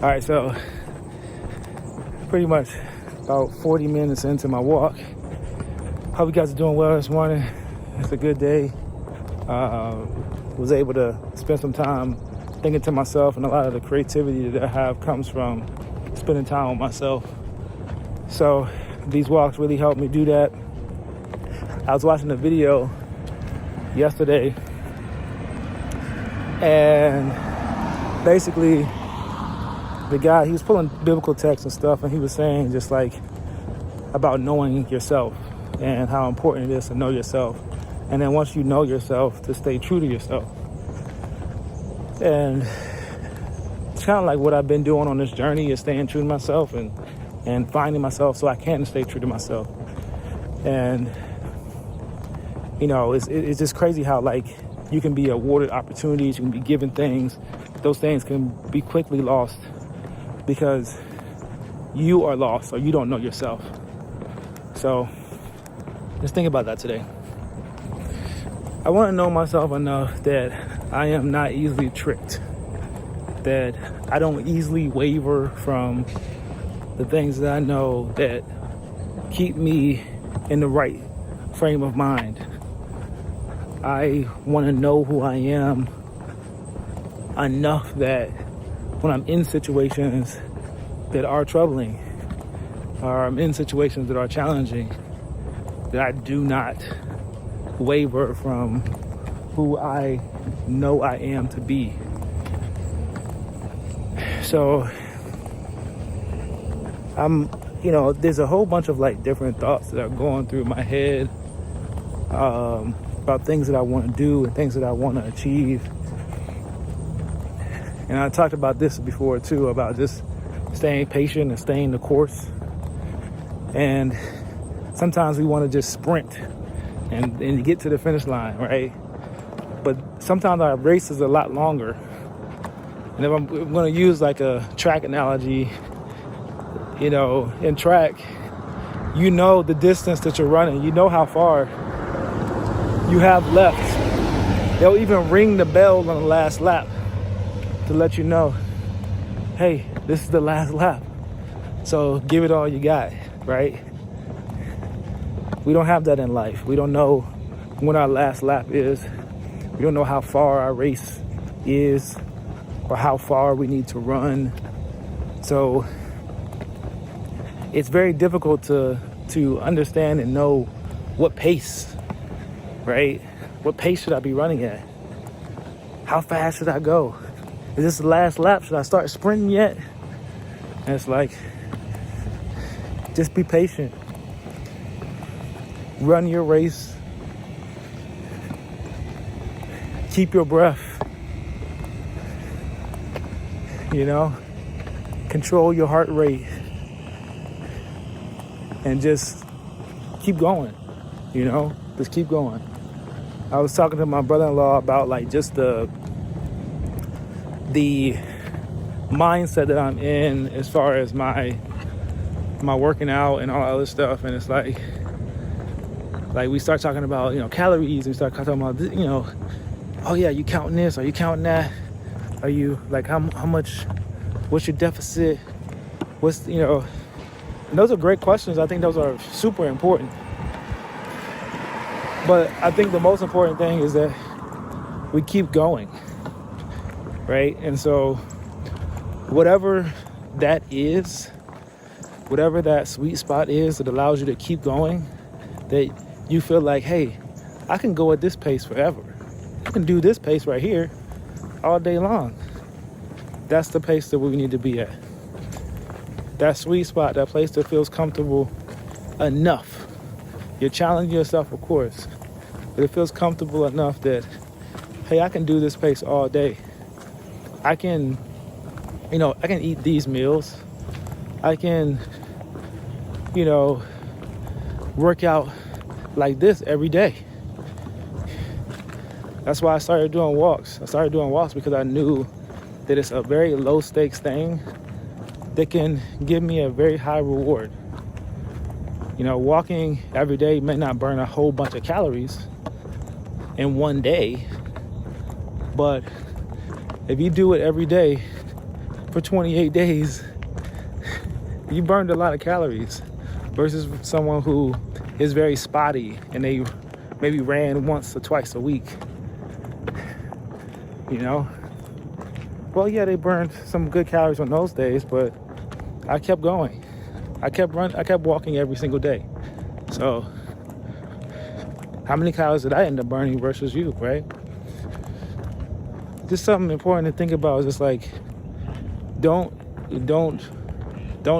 All right, so pretty much about 40 minutes into my walk. Hope you guys are doing well this morning. It's a good day. Was able to spend some time thinking to myself, and a lot of the creativity that I have comes from spending time with myself. So these walks really help me do that. I was watching a video yesterday, and basically the guy, he was pulling biblical texts and stuff, and he was saying just like about knowing yourself and how important it is to know yourself. And then once you know yourself, to stay true to yourself. And it's kind of like what I've been doing on this journey is staying true to myself and finding myself so I can stay true to myself. And, you know, it's just crazy how, like, you can be awarded opportunities, you can be given things. Those things can be quickly lost because you are lost or you don't know yourself. So just think about that today. I want to know myself enough that I am not easily tricked, that I don't easily waver from the things that I know that keep me in the right frame of mind. I want to know who I am enough that when I'm in situations that are troubling, or I'm in situations that are challenging, that I do not waver from who I know I am to be. So there's a whole bunch of like different thoughts that are going through my head about things that I want to do and things that I want to achieve. And I talked about this before too, about just staying patient and staying the course. And sometimes we want to just sprint and get to the finish line, right? But sometimes our race is a lot longer. And if I'm going to use like a track analogy, you know, in track, you know the distance that you're running, you know how far you have left. They'll even ring the bell on the last lap to let you know, hey, this is the last lap. So give it all you got, right? We don't have that in life. We don't know when our last lap is. We don't know how far our race is or how far we need to run. So it's very difficult to understand and know what pace, right? What pace should I be running at? How fast should I go? Is this the last lap? Should I start sprinting yet? And it's like, just be patient. Run your race. Keep your breath. You know, control your heart rate. And just keep going, you know, just keep going. I was talking to my brother-in-law about like just the mindset that I'm in as far as my working out and all that other stuff. And it's like we start talking about, you know, calories, and we start talking about, you know, oh yeah, you counting this? Are you counting that? Are you like, how much, what's your deficit? What's, you know, and those are great questions. I think those are super important. But I think the most important thing is that we keep going, right? And so whatever that is, whatever that sweet spot is that allows you to keep going, that you feel like, hey, I can go at this pace forever. I can do this pace right here all day long. That's the pace that we need to be at. That sweet spot, that place that feels comfortable enough. You're challenging yourself, of course, but it feels comfortable enough that, hey, I can do this pace all day. I can eat these meals. I can, you know, work out like this every day. That's why I started doing walks. I started doing walks because I knew that it's a very low stakes thing that can give me a very high reward. You know, walking every day may not burn a whole bunch of calories in one day, but if you do it every day for 28 days, you burned a lot of calories versus someone who is very spotty and they maybe ran once or twice a week. You know? Well, yeah, they burned some good calories on those days, but I kept going. I kept walking every single day. So how many calories did I end up burning versus you, right? Just something important to think about is just like, don't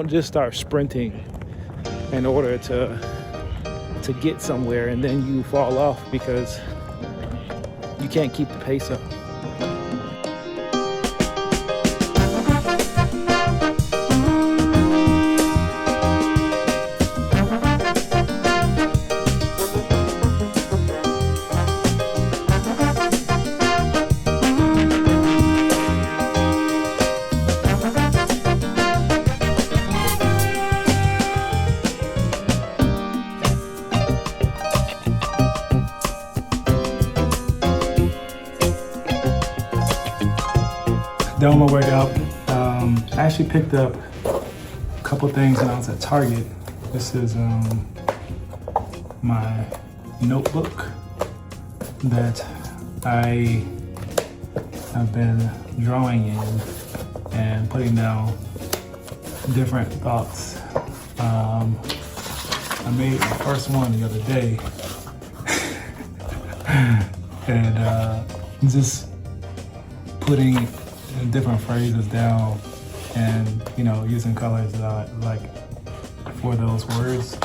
just start sprinting in order to get somewhere and then you fall off because you can't keep the pace up. Done my workout. I actually picked up a couple things when I was at Target. This is my notebook that I have been drawing in and putting down different thoughts. I made my first one the other day and just putting different phrases down and, you know, using colors that I like for those words.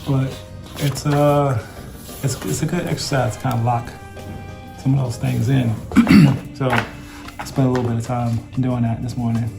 But it's a good exercise to kind of lock some of those things in. So I spent a little bit of time doing that this morning.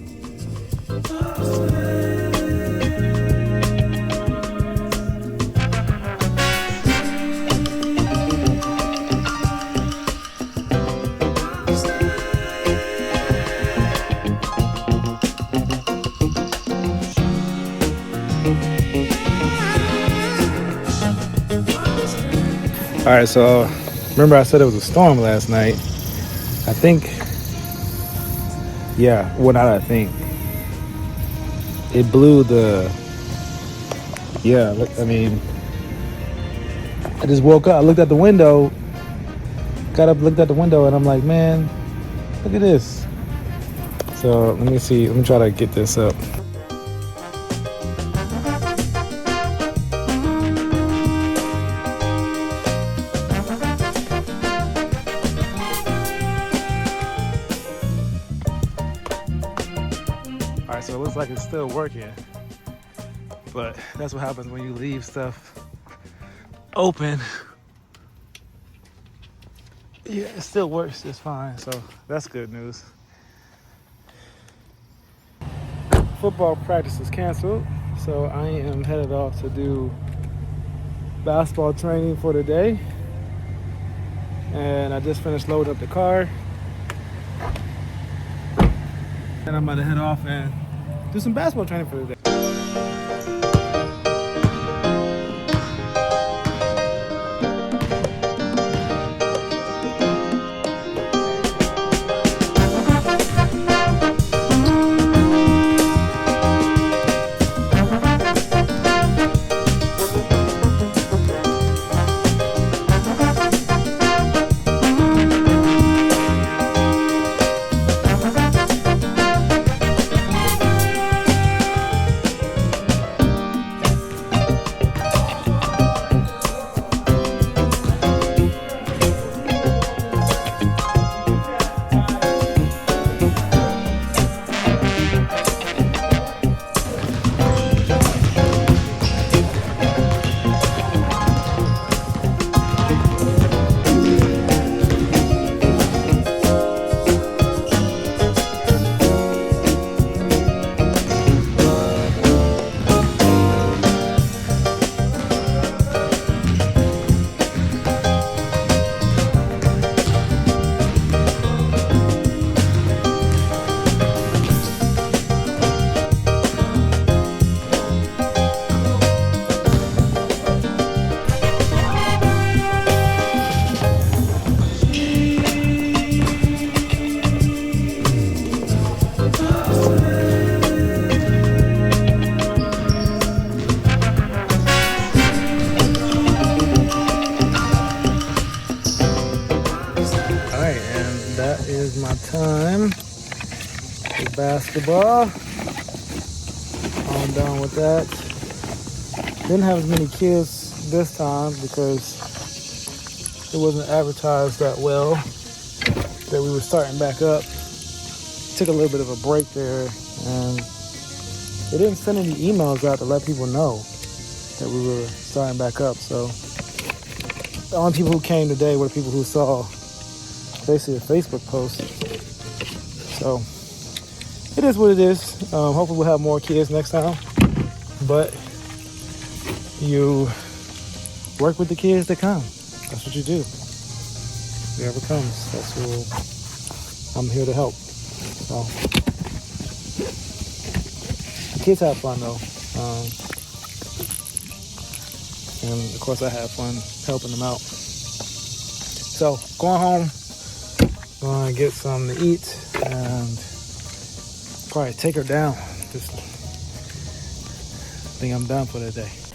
All right, so remember I said it was a storm last night. I think, yeah, well, not I think. It blew the, yeah, I mean, I just woke up, I looked out the window, got up, looked out the window, and I'm like, man, look at this. So let me see, let me try to get this up. All right, so it looks like it's still working, but that's what happens when you leave stuff open. Yeah, it still works just fine, so that's good news. Football practice is canceled, so I am headed off to do basketball training for the day. And I just finished loading up the car. And I'm about to head off and do some basketball training for the day. my time for basketball. I'm done with that. Didn't have as many kids this time because it wasn't advertised that well that we were starting back up. Took a little bit of a break there, and they didn't send any emails out to let people know that we were starting back up. So the only people who came today were the people who saw basically a Facebook post. So it is what it is. Hopefully we'll have more kids next time. But you work with the kids that come. That's what you do. Whoever comes, that's who I'm here to help. So the kids have fun though. And of course I have fun helping them out. So going home, going to get something to eat and probably take her down. Just think I'm done for the day.